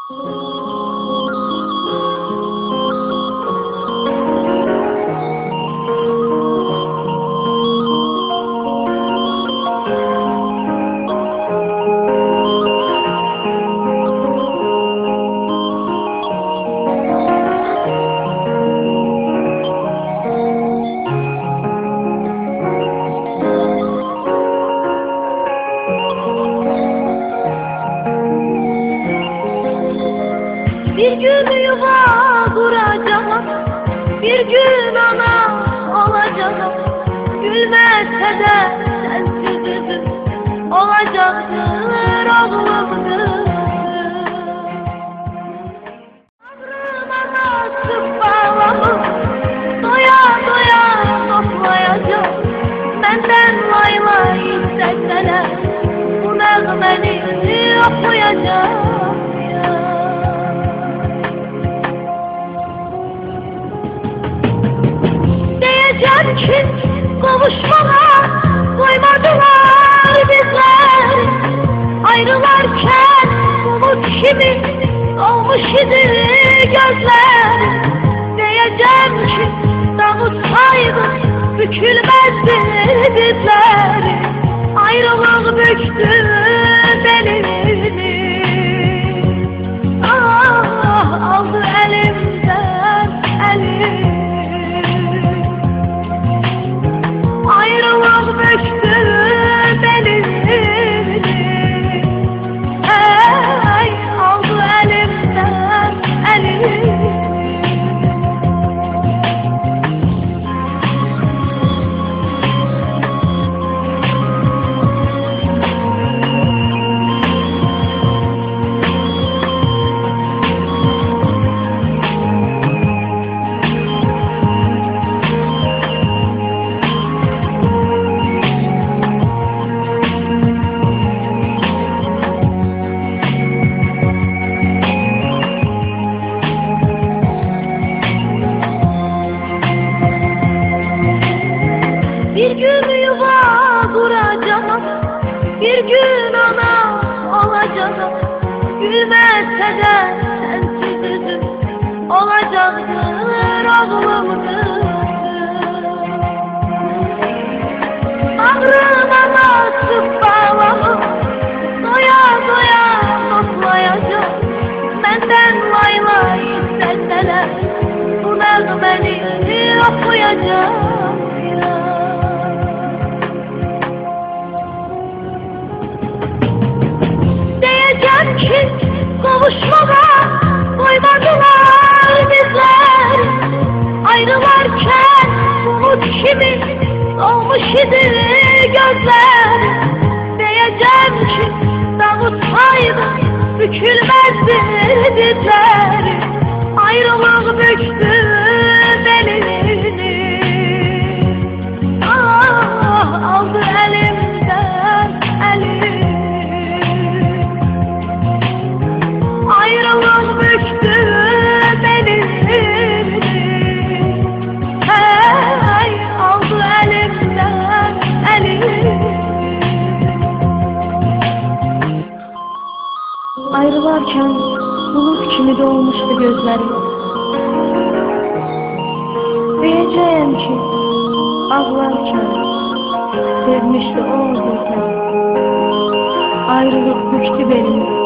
Bir gün yuva kuracağım, bir gün ana olacağım. Gülmese de sensizim olacaktır oğlumdur. Sabrıma nasip bağlamı doya doya toplayacağım. Benden vay vay isteseler bu nağmeni okuyacağım. Diyeceğim ki kavuşmana koymadılar bizler. Ayrılarken umut gibi dolmuş idi gözler. Diyeceğim ki davutsaydı bükülmezdi dizler. Ayrılık büktü belini, ah aldı elimden elimi. Ayrılık büktü belini, hey aldı elimden elimi. Bir gün yuva kuracağım, bir gün ana olacağım. Gülmese de sensizim olacaktır oğlumdur. Sabrıma nasip bağlamı doya doya toplayacağım. Benden vay vay isteseler bu nağmeni okuyacağım. Diyeceğim ki kavuşmana koymadılar bizler. Ayrılarken umut gibi dolmuş idi gözler. Diyeceğim ki davutsaydı bükülmezdi dizler. Ayrılık büktü belini, ah aldı elimden elimi. Ayrılık büktü belini, hey aldı elimden elimi. Ayrılarken bulut kimi dolmuştu gözlerim. Diyeceğim ki ağlarken sevmişti o gözler. Ayrılık büktü belini.